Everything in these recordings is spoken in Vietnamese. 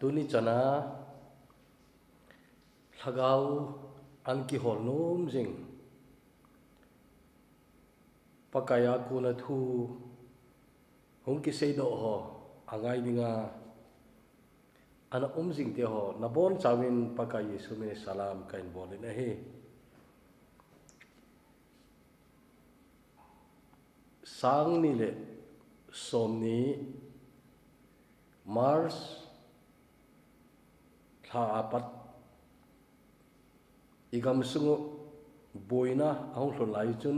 tuni chana thagau an ki hol nom jing pakaya kuna thu hong ki sei do ho angai dinga ana jing te ho na bon chawin pakai Yesu me salam kain bolin he sang ni le som ni Mars tha apat igam sungu boina ahong hlon lai chun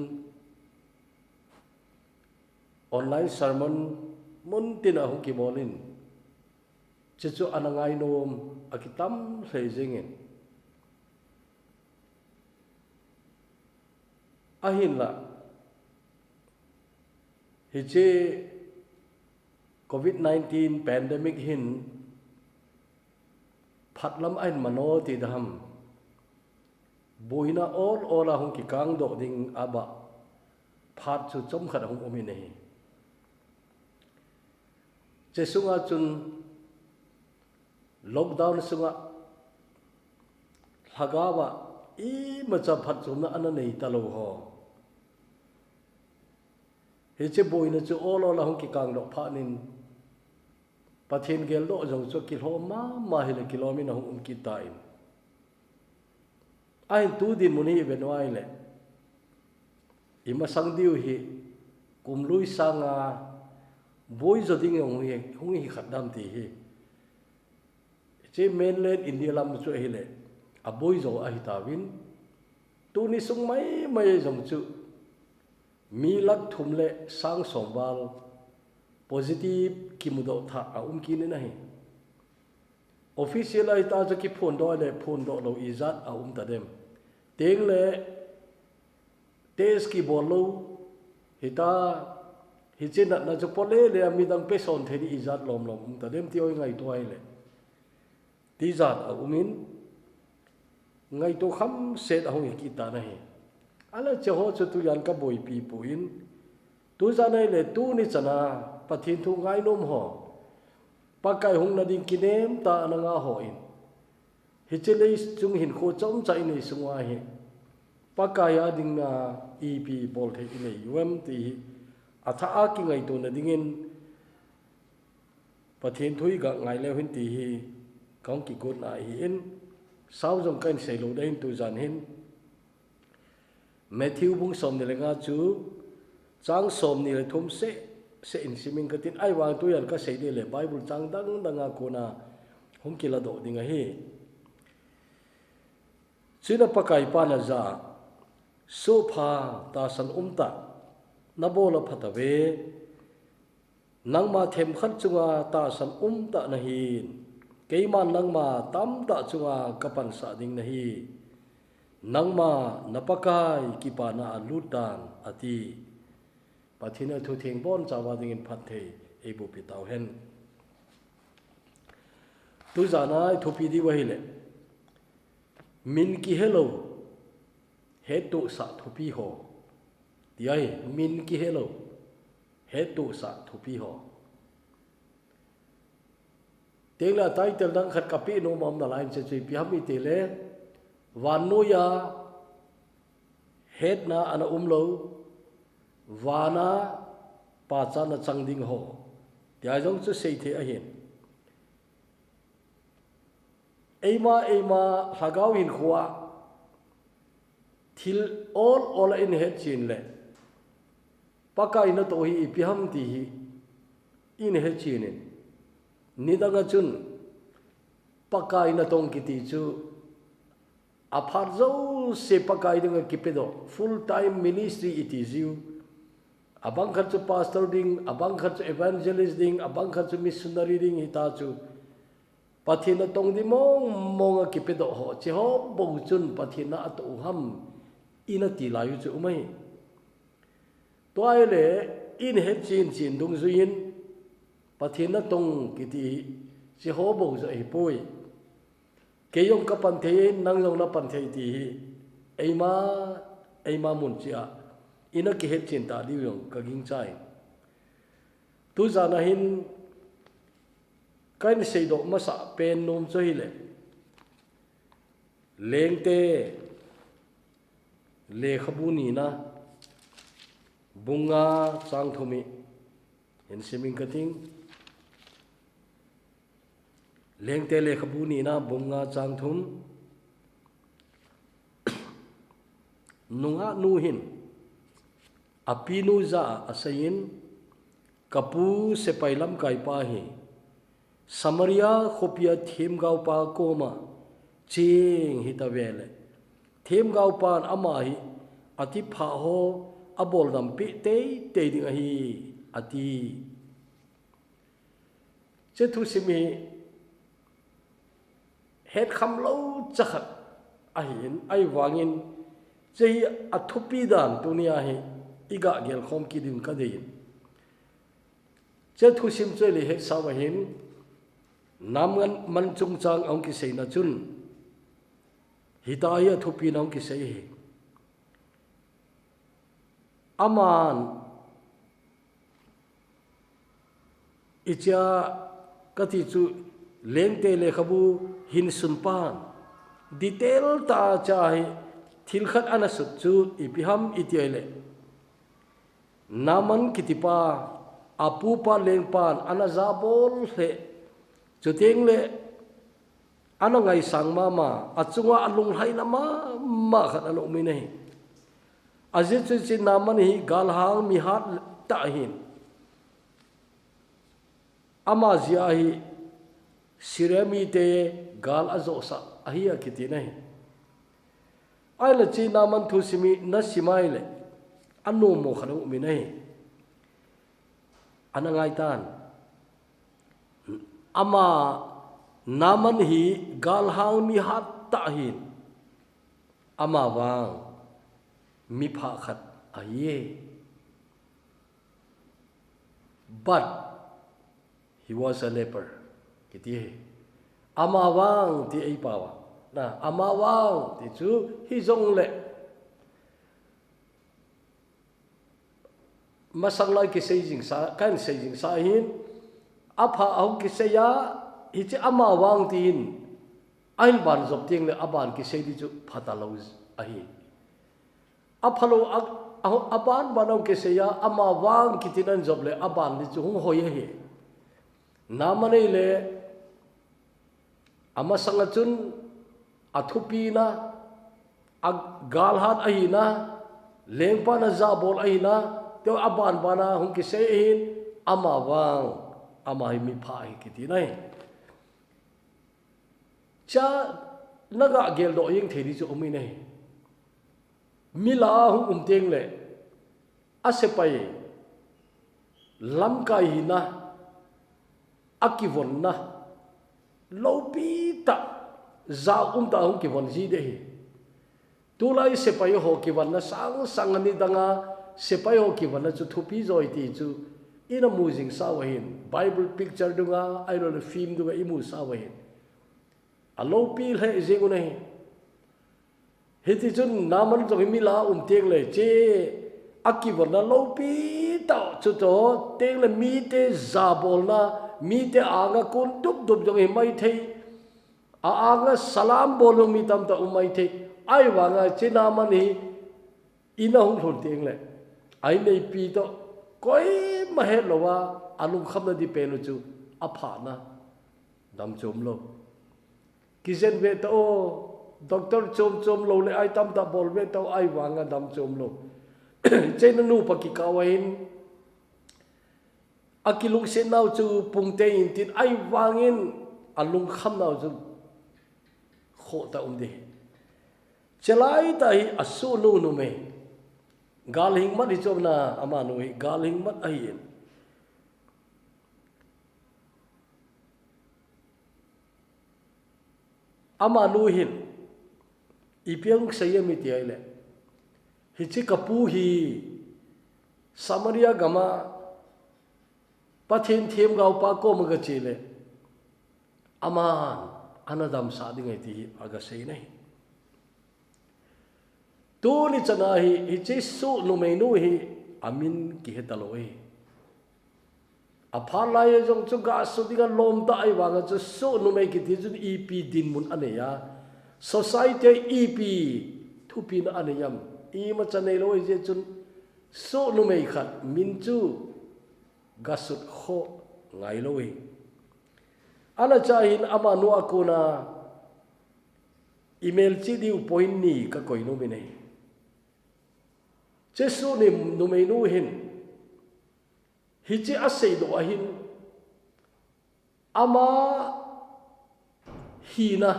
online sermon mun tin ahong ki bolin chu anangai nom akitam hlei jingin ahin la hi che COVID-19 pandemic hin phatlam ain mano ti dam boina all hong ki kang do ding aba phat chu chom khat hong omi nei che sunga chun lockdown sunga hagawa i macha phat chumna ana nei talo ho he che boina chu all hong ki kang do pha nin pathin gel do jong chu ki ho ma hele kilometer hong ki ta in ai tu din muni benwai le ima sang diu hi kumlui sanga boy zo ding hong hi khaddam ti hi che mainland India lam chu hi le a boy zo a hi ta win tu ni sung mai jong chu mi lak thum le sang sombal positive kimudo tha a ki ne nahi official ai ta jo ki phone do lo izat a ta dem teng le test ki bolo hita hichin na jo pole le ami dang pe son thedi izat lom ta dem ti oi ngai to ai le ti zat a ngai to kham set a hong ki ta nahi ala che ho chu tu yan ka boi pi puin tu za nei le tu ni chana pathin thu ngai nom ho pakai hong na ding kinem ta ananga ho in hichele chung hin kho chom chai nei sungwa he pakaya ding na ep bol the nei yum ti atha a ki ngai to na dingin pathin thui ga ngai le hin ti hi kong ki gut na hi in sau jong kan sei lo dain tu jan hin Matthew bung som ni lenga chu chang som ni le thum se in siming ka tin ai wang tu yan ka sei de le Bible chang danga kona hong kila do dinga hi sina pakai pa na za so pha ta san ta na bola phatawe nangma them khat chunga ta san ta na hin keiman nangma tam ta chunga kapan sa ding na hi nangma napakai kipa na alutan ati pathina thu theng bon chawa ding in phathe ebu pitau hen tu jana thu pi di wahile min ki hello he tu sa thu pi ho tiai min ki hello he tu sa thu pi ho tengla title dang khat kapi no mom na line che che pi hami te le wanu ya het na ana umlo wana pa cha na changding ho tia jong chu sei the a hin eima hagau in khuwa thil all in het chin le pakai na to hi piham ti hi in het chin nidanga chun pakai na tong ki ti chu apar zo se pakai ding kipedo full time ministry it is you abang khat chu pastor ding abang khat chu evangelist ding abang khat chu missionary ding hita chu pathina tong di mong kipedo ho che ho bo chun pathina at uham ina ti layu chu mai toile in he chin dung zuin pathina tong kiti che ho bo zo e poi keyong ka pan the nang jong na pan the ti eima mun chia ina ki het chin ta di yong ka ging chai tu jana hin cái này xây độ mà sa pen nôm cho hi lệ leng te le khabu ni na bunga chang thumi in siming kating leng te le khabu ni na bunga chang thum nunga nu hin apinu za asayin kapu se pailam kai pa hi Samaria khopia them gau pa koma ching hitavele them gau pan ama hi ati pha ho abol dam pi te ding hi ati che thu simi het kham lo chakhat ahin ai wangin che athupi dan tunia hi iga gel khom ki din ka dein che thu sim che le het sawahin namngan man chung chang ong ki sei na chun hitaya thupi nong ki sei hi aman icha kati chu lengte le khabu hin sun pan detail ta chai thil khat ana sut chu ipiham itiele naman kitipa apu pa leng pan ana zabol he chuteng le ano ngai sang mama achunga alung hai lama ma khat alo mi nei azit chi naman hi galhang mi hat ta hin ama zia hi siremi te gal azo sa ahia kiti nei ai la chi naman thu simi na simai le anu mo khanu mi nei anangai tan ama naman hi galhang mi hat ta hin ama wang mi pha khat aye but he was a leper kiti ama wang ti ai pawa na ama wang ti chu hi zong le masang lai ki sei jing sa kan sei jing sa hin apha au ki sei ya hi chi ama wang tin ain ban zop ting le aban ki sei di chu phatalo ahi aphalo aban banau ki sei ya ama wang ki tinan zop le aban di chu hung hoye he namane le ama sangachun athupi na galhat ahina lengpa na zabol ahina teo aban bana hung ki sei hin ama wang ama hi mi pha hi kiti nai cha naga gel do yeng theri chu umi nei mila hung teng le ase pai lam kai hi na akivon na lopi ta za ta hung kivon ji de hi tulai se pai ho kivan na sang ani danga se pai ho kivan na chu thupi zoi ti chu ina muzing sawahin bible picture dunga I know the film dunga imu sawahin alo pil he zingu nei heti chun naman to mila teng le che akivon na lo pi ta chu to teng le mi te zabol na mi te anga kun dup dup jong hi mai thei anga salam bolong mi tam ta umai thei ai wanga che naman hi ina hung thon teng le ai nei pi to koi ma he lowa alung kham na di pelu chu apha na dam chom lo kizen ve to doctor chom lo le ai tam ta bol ve to ai wanga dam chom lo chen nu pa ki kawain akilung se nau chu pungte in tin ai wangin alung kham nau chu kho ta de chelai ta hi asu nu me galing mat hi chom na ama nu hi galing mat ai ama nu hin ipiang sayami ti ai le hi chi kapu hi Samaria gama pathin them gau pa ko maga chile aman anadam sa dingai ti aga sei nei tu ni chana hi chi su nu me nu hi amin ki hetaloi phá lai trong chỗ gà số đi cái lom ta ai vàng cho số nó mấy cái thì chúng EP din mun anh ấy à society EP thu pin anh ấy nhầm mà chân này lối chứ chúng số nó mấy khát min chú gà sốt khô ngày lối anh ấy chahin ama nu aku na email chỉ đi point ni cái coi nó bên này chứ số này nó mấy nu hin hi chi asei do ahin ama hi na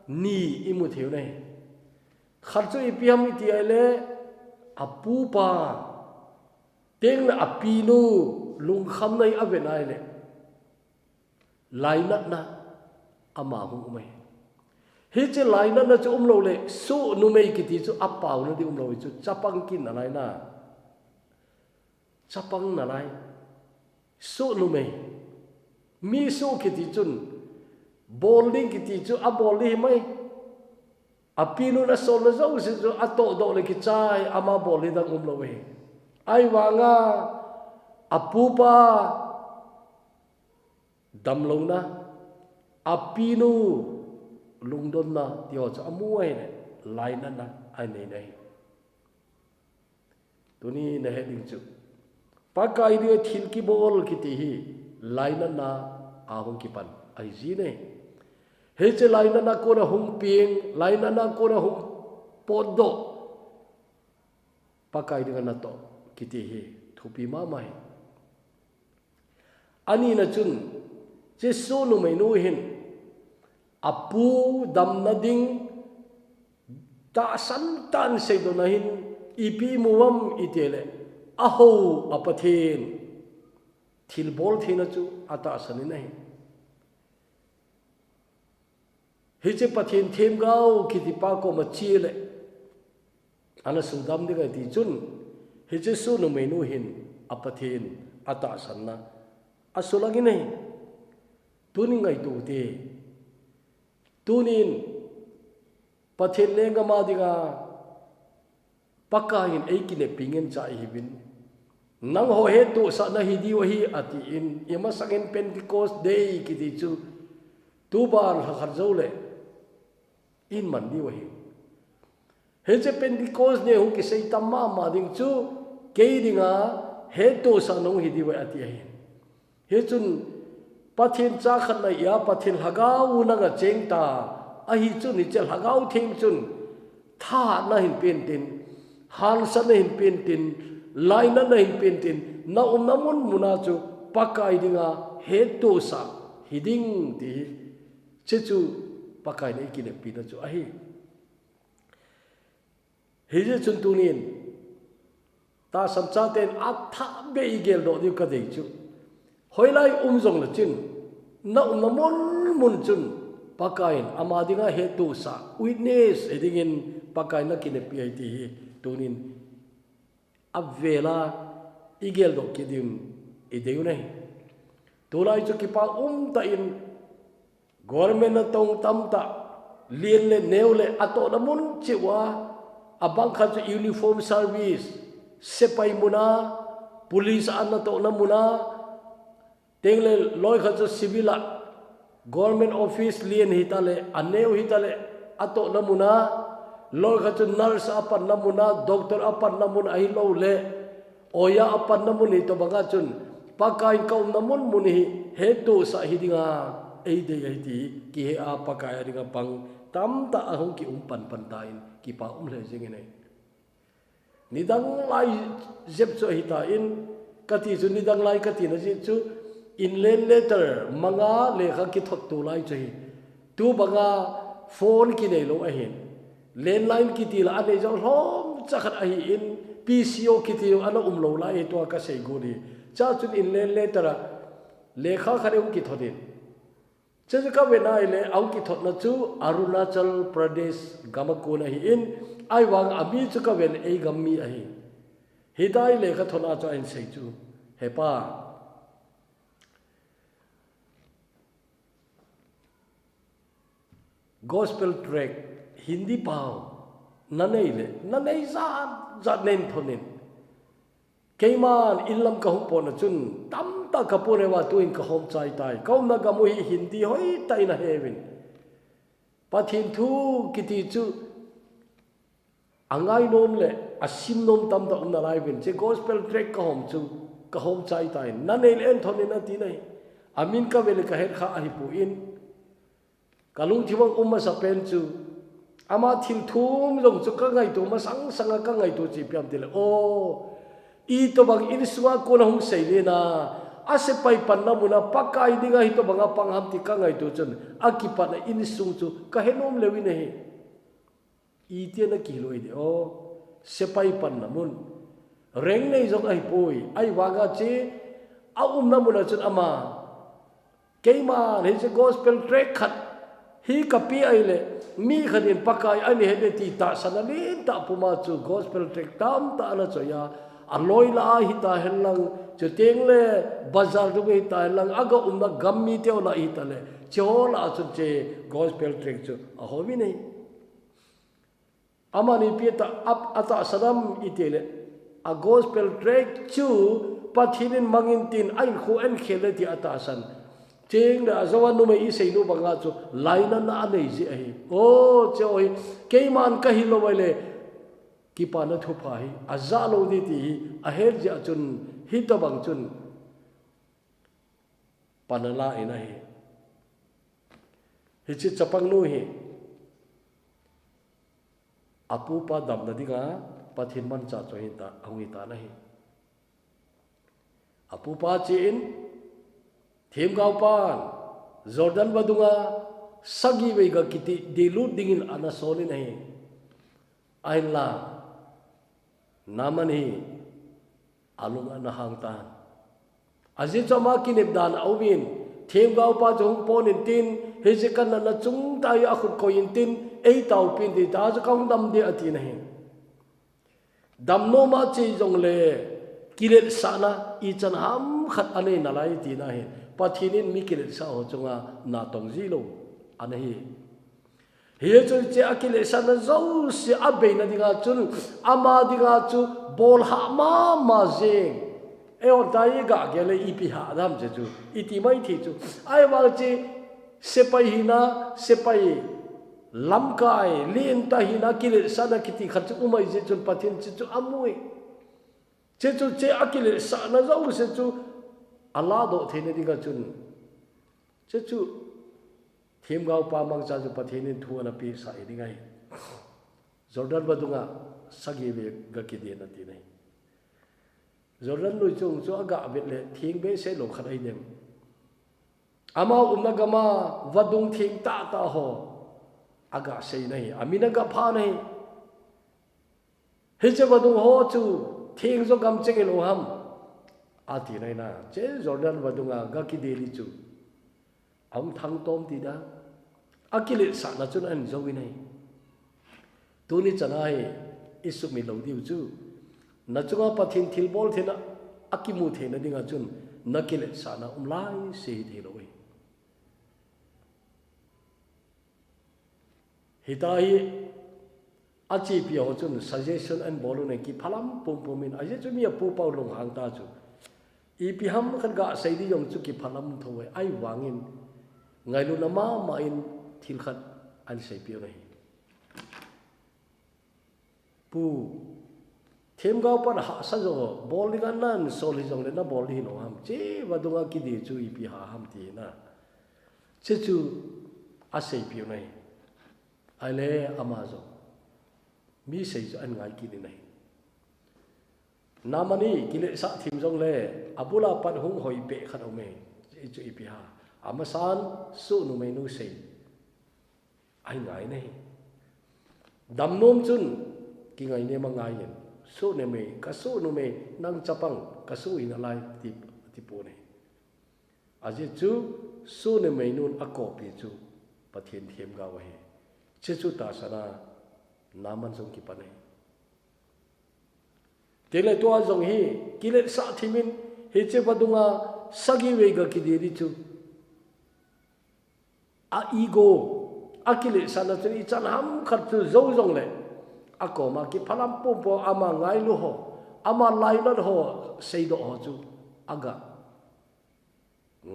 ni imu theu nei kharchu ipiam ti ale apu pa teng na apinu lung kham nei avenai le laina na ama hu mai hi chi laina na chu lo le su nu mei ki ti chu apau na di lo chu chapang kin na lai na chapang na lai so nu me mi so kiti chun bowling kiti chu a bowli mai apinu na so na zo se chu ato do le ki chai ama bowli da lo we ai wanga apupa damlo na apinu lungdon na tio cha amu ai ne line na ai nei nei tuni na heading chu pakai dia thil ki bol kiti hi laina na awang ki pan ai ji ne he che laina na ko na hung ping laina na ko na hung podo pakai dia na to kiti hi thupi ma mai ani na chun che so nu mai nu hin apu dam na ding ta san tan se do na hin ipi muwam itele aho apathin thil bol thina chu ata sani nahi hi che pathin them gau kiti pa ko ma chile ana sudam de ga ti chun hi che su no menu hin apathin ata sanna asulagi nahi tuning ngai tu te tunin pathin lenga ma diga pakain aikine pingen cha hibin nang ho he tu sa na hi di wa hi ati in yama sangin Pentecost day ki ti chu tu bar ha khar zo le in man di wa hi he che Pentecost ne hu ki sei tamma ma ding chu ke dinga he tu sa nong hi di wa ati hi he chun pathin cha khat na ya pathin hagau na ga cheng ta a hi chu ni chel hagau thim chun tha na hin pen tin hal sa na hin pen tin laina na hin pentin na namun muna chu pakai dinga he to sa hiding ti chechu pakai nei kine pina chu ahi heje chun tunin ta samcha ten atha be igel do di ka dei chu hoilai jong la chin na namun mun chun pakai ama dinga he to sa witness edingin pakai na kine pi ai ti tunin avela igel do kidim ideu nei tolai chu kipa ta in government na tong tam ta lien le neu le ato na mun chiwa abang kha chu uniform service sepai muna police an na to na muna tengle loi kha chu civil government office lien hitale aneu hitale ato na muna loi kha chu nurse apan namuna doctor apan namun ai lo le oya apan namun ito banga chun pakai kau namun muni he to sa hidinga ei de ai ti ki he a pakai ringa pang tam ta ahong ki pan tain ki pa le jing nei nidang lai zep cho hita in kati chu nidang lai kati na ji chu inland letter manga lekha ki thot tu lai chai tu banga phone ki nei lo a hin landline kiti la ane jaw hom chakhat ahi in PCO kiti ana umlo la e to ka sei gori cha chun in len le tara lekha khare ki thodin che ka wena ile au ki thot na chu Arunachal Pradesh gamakuna hi in ai wang ami chu ka wen ei gammi ahi hidai lekha thona cha in sei chu hepa gospel track Hindi pao nanay le nanay za nen thonin Keiman ilam ka hung pon chun tam ta ka pone wa tuin ka hom chai tai kaum na ka mu hi hindi hoi tai na hevin pathin thu kiti chu angai nom le asim nom tam da umna lai bin che gospel track ka hom chai tai na nei en thon na ti nei amin ka vele ka het kha a hi pu in kalung thiwang umma sa pen chu ama thil thum jong chu ka ngai tu ma sang sanga ka ngai tu chi piam tile o I to bang in suwa ko na hung sei le na ase pai pan na muna pakai dinga hito banga pangham ti ka ngai tu chun akipa na in sung chu ka henom lewi ne I te na ki loi de o se pai pan na mun reng nei jong ai poi ai waga che a na muna chun ama keima he se gospel track khat hi kapi ai le mi khanin pakai ani he ti ta sanalin ta puma chu gospel track tam ta na choya aloi la hita helang chuteng le bazar du hita helang aga umna gammi teo la hita le chola chu che gospel track chu a hobi nei amani pieta ap ata sadam itele a gospel track chu pathinin mangin tin ain khu en khele ti ata san cheng da zawan nu mai sei nu banga chu laina na nei ji ai o choi keiman ka hilo wale ki pa na thu pha hi azalo di ti a her ja chun hi to bang chun panala ina hi chi chapang nu hi apu pa dam na dinga pathin man cha cho hi ta angi ta na hi apu pa chin thim gau pan jordan badunga sagi ve ga kiti dilu dingin ana soli nahi ain la namani alunga na hangtan aji chama kinep dan awin them gau pa jong ponin tin hejikan na chung tai a khut ko in tin ei tau pin di ta ja kaung dam de ati nahi dam no ma chi jong le kilet sana I chan ham khat ane na lai ti na he pathinin mi kilet sa ho chunga na tong ji lo anahi he chu che akile sana zo si abe na dinga chun ama dinga chu bol ha ma jeng e on dai ga gele ipi ha dam je chu iti mai thi chu ai wa chi sepai hina sepai lamkai lin ta hina kile sana kiti khat umai je chun pathin chu amui che chu che akile sana zo se chu Allah do thene dinga chun che chu thim gau pa mang cha ju pathinin thu na pi sai dingai jordan badunga sagi ve ga ki de na ti nei jordan lui chung chu aga bet le thing be se lo khat ai nem ama umna gama vadung thing ta ho aga sei nei amina ga pha nei he che vadung ho chu thing zo gam che lo ham ati nei na che jordan badunga ga ki de li chu ông thăng tôm thì đã akile sa na chun an zo winai tu ni chanai isu mi lo diu chu na chunga pathin thil bol thena akimu thena dinga chun nakile sa na umlai se the lo wi hitai achi pi ho chun suggestion an bolu ne ki phalam pum pumin aje chu mi pu pau long hang ta chu I pi ham khan ga sei di yong chu ki phalam thoi ai wangin ngai lu na ma in thil khat an sei pi nei pu them gau pan ha sa jo bol ni kan nan sol hi jong le na bol hi no ham che wadunga ki di chu I pi ha ham ti na che chu a sei pi nei ai le amazo mi sei chu an ngai ki ni nei namani kile sa thim jong le abula pan hung hoi pe khat o me chu I pi ha amasan su nu me nu sei ai ngai nei dam nom chun ki ngai ne ma ngai yen su ne me ka su nu me nang chapang ka su in alai ti pu ne aje chu su ne me nun a ko pi chu pathin them ga wa he che chu ta sana naman jong ki panai tele to a jong hi kile sa thimin he che badunga sagi we ga ki de ri chu a ego akile sana chuni chan ham khat chu zo jong le ako ma ki phalam po po ama ngai lu ho ama lai na ho sei do ho chu aga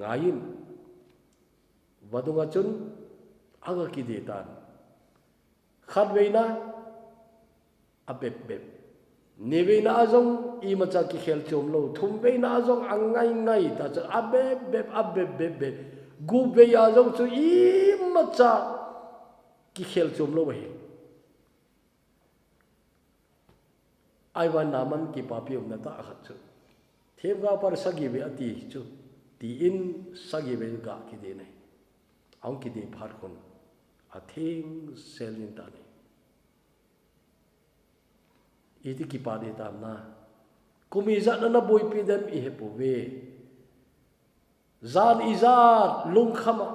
ngain vadunga chun aga ki de tan khat veina abep bep neveina azong I macha ki khel chom lo thum veina azong angai ngai ta cha abep bep gu ve azong chu I macha ki khel chom lo he ai wa naman ki papi um na ta khat chu them ga par sagi ve ati chu ti in sagi ve ga ki de nei ong ki de phar kon a thing selin ta nei iti ki pa de tam na kumi za na boy pi dem I he po ve zan izar lung khama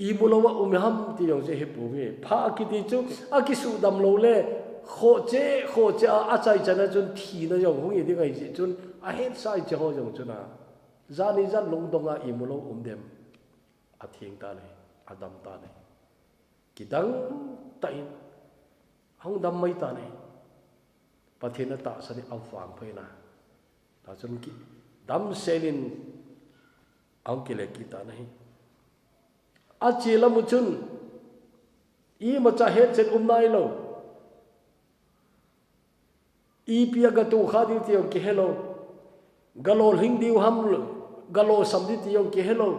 I mulowa umham ti yong se he po ve pha ki ti chu a ki su dam lo le kho che a chai chana chun thi na yong hung I di ngai chi chun a het sai che ho yong chuna zan izar lung donga I mulo dem a thing ta nei adam ta nei kidang tai hong dam mai ta nei pathina ta sani awang phaina ta chun ki dam selin ang kile ki ta nei a chila mu chun I macha het chen nai lo I pia ga tu kha di ti ki hello galol hing diu ham galo sam di ti ki hello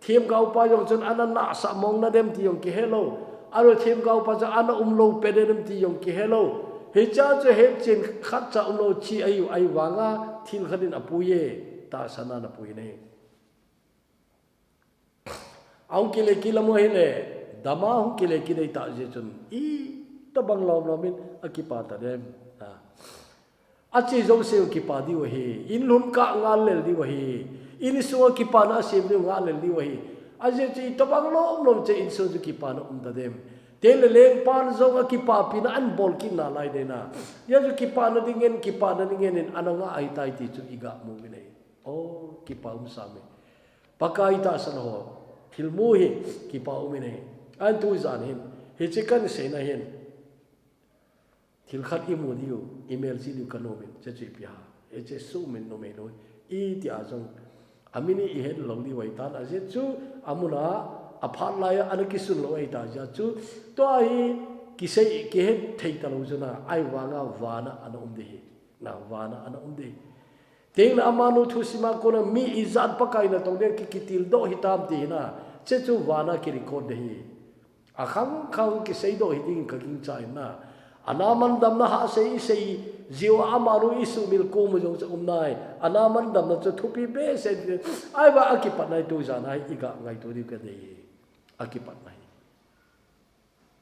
thêm gạo pa yong chun anana sa mong na dem ti yong ki hello aro thêm gạo pa cha ana umlo pede dem ti yong ki hello he cha che he chin khat cha umlo chi ayu ai wanga thil khadin apuye ta sana na pui ne aung ki le ki lamo hele dama hu ki le ki dei ta je chun I ta bang lom lomin akipa ta dem a chi zo se ki pa di wa he in lun ka ngal le di wa he ini suwa kipana sibli ngale li wahi aje chi tabang lom che in su kipana da dem tele leng pan zo ga kipapina an bol kin na lai de na ya ju kipana dingen in ananga ai tai ti chu iga mu ne o kipa same pakai ta san ho thilmu hi kipa ne an tu zan hin he chikan se na hin thil khat I mu diu email si diu kanomin che chi pia e che su min no me no I ti azong amini I het long di wai tan aje chu amuna aphat lai anaki sun lo ai ta ja chu to ai ki sei ki het thei ta lo juna ai wanga wana ana de na wana ana de teng na amanu thu sima ko na mi izat pakai na tong de ki kitil do hitam ti na che chu wana ki record de hi akhang ki sei do hi ding ka king chai na anaman dam na ha sei jiwa amaru isu mil ko mu jong cha umnai anaman dam na chu thupi be se ai ba akipat nai tu za nai iga ngai tu di ka de akipat nai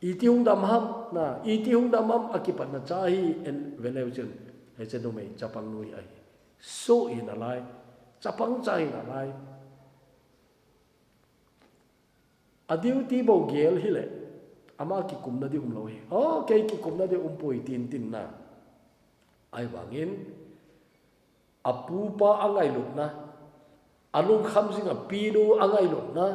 iti hung dam ham na iti hung dam ham akipat na chahi en veleu chen he chen no me chapang nui ai so in alai chapang chai na lai adiu ti bo gel hi le ama ki kumna di umlo hi okay ki kumna di umpoi tin na ai wangin apu pa angai lut na alung kham jinga pinu angai lut na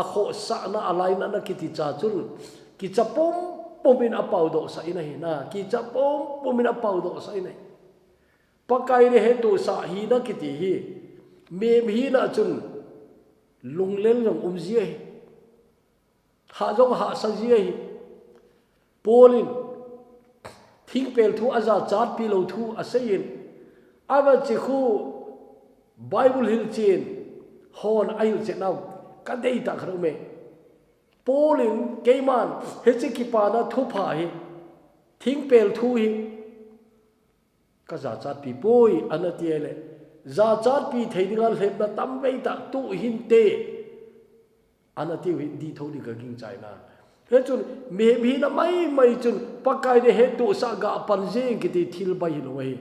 a kho sa na alai na kiti cha chul ki chapom pomin apau do sa ina hi na ki chapom pomin apau do sa ina pakai re he to sa hi na kiti hi mem hi na chun lunglel jong umji hi ha jong ha sa ji hi polin thing pel thu aza chat pi lo thu asayin ava chi khu bible hil chin hon ayu che naw ka dei ta khro me polin keiman he chi ki pa na thu pha hi thing pel thu hi ka za chat pi poi anati ele za chat pi theidingal hep na tam vei ta tu hin te anati wi di thodi ka ging chai na he chun me mi na mai chun pakai de he tu sa ga pan je ki ti thil bai lo hi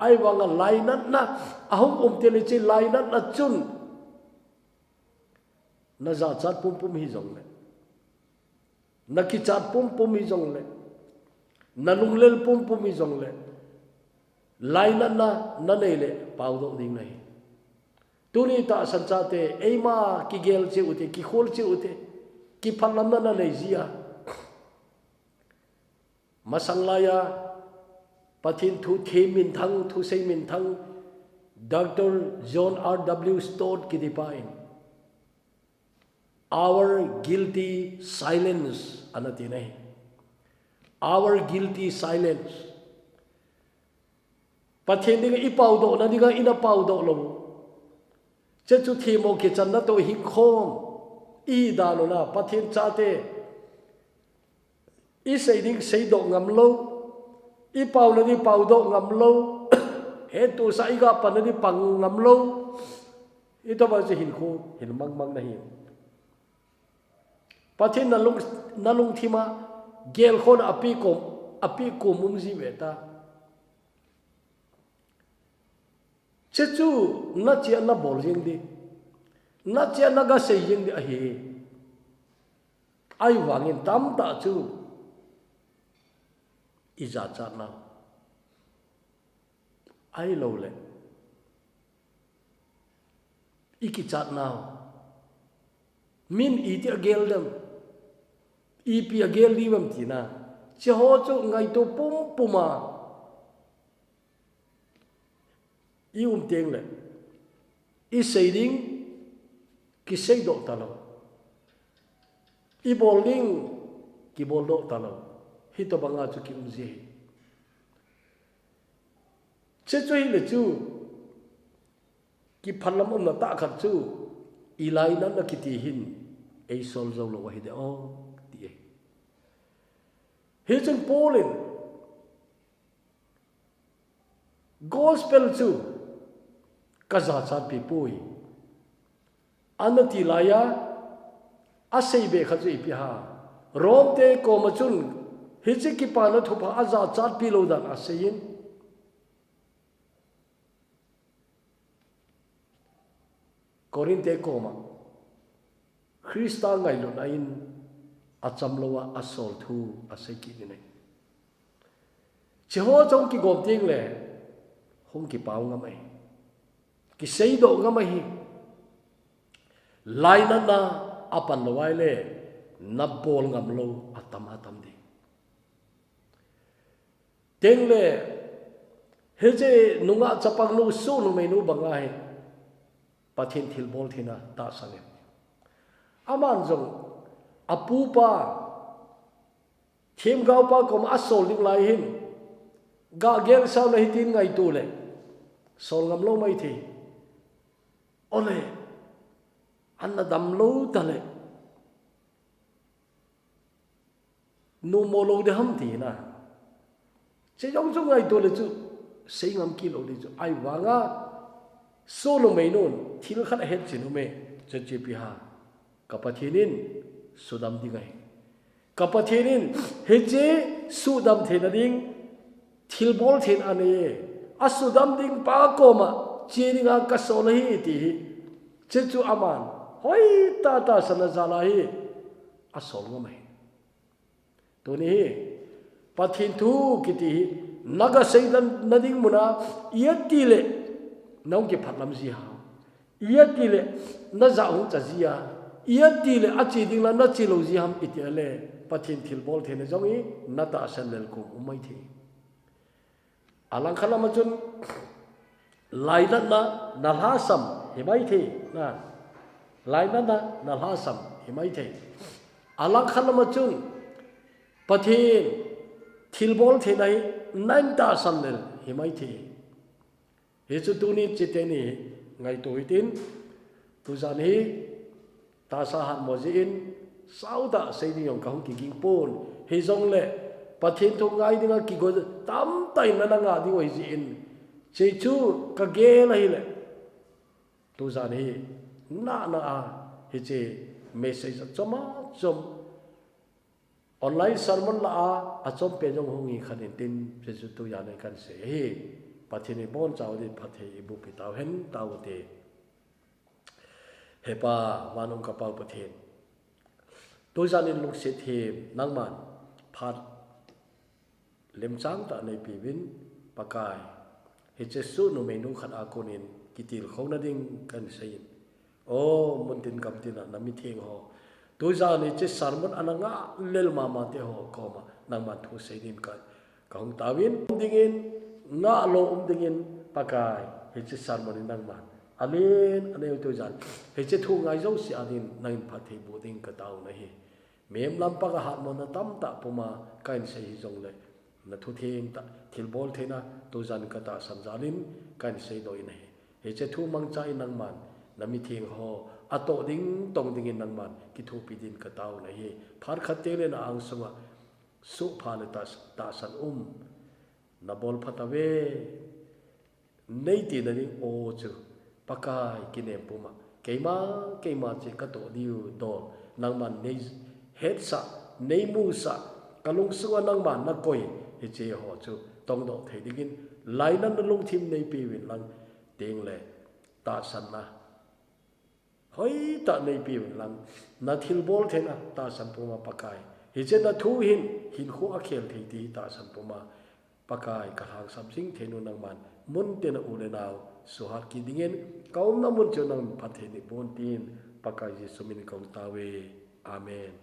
ai wanga lainat na ahum tele chi lainat na chun na za chat pum hi jong le na ki chat pum hi jong le na lunglel pum hi jong le lainat na nei le pau do ding nei tuni ta san cha te eima ki gel che ute ki khol che ute ki phalam na nei zia masanglaya pathin thu thi min thang thu sei min thang Dr. John R.W. Stott kidipain our guilty silence anatinai our guilty silence pathin dinga ipau do na dinga ina pau do lo che chu thi mo ki chan na to hi khom i da lo na pathin cha te i sei ding sei do ngam lo i pau na di pau do ngam lo he tu sai ga pan na di pang ngam lo i to ba che hin khu hin mang mang na hi pathin na lung thima gel khon api kom mum ji beta chechu na che na bol jing di na che na ga sei jing di a hi ai wangin tam ta chu iza cha na ai lo le iki chat na min i ti agel dam i pi agel li bam ti na che ho chu ngai to pum puma i teng le i sei ding ki sei do ta lo i bol ding ki bol do ta lo hi to banga chu ki ji che chu hi le chu ki phalam on na ta khat chu i lai na na ki ti hin ei sol zo lo wa hi de o ti e hi chen polin gospel chu kaza chat pi pui anati laya asei be kha chu pi ha rom te ko ma chun hi chi ki pa na thu pha aza chat pi lo dan asein korinte ko ma Krista ngai lo na in acham lowa asol thu asei ki ni nei cheho chong ki gom ting le hong ki pau nga mai ki sei do nga mai lai na apan lo wai le na bol ngam lo atam di teng le he je nunga chapang nu su nu mai nu banga he pathin thil bol thina ta sange aman jong apu pa thim gau pa kom asol ding lai hin ga gel sao na hitin ngai tu le sol ngam lo mai thi ole anna dam lo ta le nu mo lo de ham ti na che jong jong ngai tu le chu sei ngam ki lo di chu ai wanga so lo mai non thil khat het chinu me che che pi ha kapathinin sudam dingai kapathinin he che sudam thena ding thil bol then ane asudam ding pa koma chiringa ka solahi ti chechu aman hoi ta sana jala hi asol ngam hai to ni pathin thu kiti naga seidan nading muna yati le nong ke phatlam ji ha yati le na za hu cha ji ya yati le achi ding la na chi lo ji ham iti le pathin thil bol then jong i na ta san lel ko umai thi alang khala ma chun lai na nalha sam himai thi na lai na nalha sam himai thi alang khala ma chun pathin thil bol the nai nan ta san lel himai thi he chu tu ni chite ni ngai to itin tu jan hi ta sa han mo ji in sau da sei ni yong ka hong ki ging pon he jong le pathin thu ngai dinga ki go tam tai na nga di oi ji in che chu ka ge la hi le tu jan hi na a he che message choma chom online sermon la a chom pe jong hong hi khan tin che chu tu ya ne kan se hi pathini bon chaw di pathe ibu pitaw hen taw te hepa wanong kapal pathin tu jan in lung se the nangman phat lem chang ta nei pi win pakai he che su no me nu khat a konin kitil khona ding kan sei o mun tin kam tin na mi theng ho tu jan ni che sermon ananga lel mama te ho koma nangman thu sei din ka kong tawin dingin nga lo dingin pakai heche sarmoni nang man amen aneu to jan heche thu ngai zo si adin nang phathi buding ka taw na hi mem lam pa ha mo na tam ta puma kain sei jong le na thu thing ta thil bol thena to jan ka ta samjalin kain sei doi na hi heche thu mang chai nang man nami thing ho ato ding tong dingin nang man ki thu pidin ka taw na hi phar khatte le na ang sunga su phale ta san na bol phatawe nei ti na ning o chu pakai kine puma keima che ka to diu do nang man nei het sa nei mu sa kalung suwa nang man na koi he che ho chu tong do thei dingin lainan lung thim nei pi win lang teng le ta san na hoi ta nei pi win lang na thil bol thena ta san puma pakai he che na thu hin khu a khel thei ti ta san puma pakai ka hang samsing thenu nang man mun te na ule naw suhat ki dingen kaum na mun chu nang pathe ni bon tin pakai ji sumin kaum tawe amen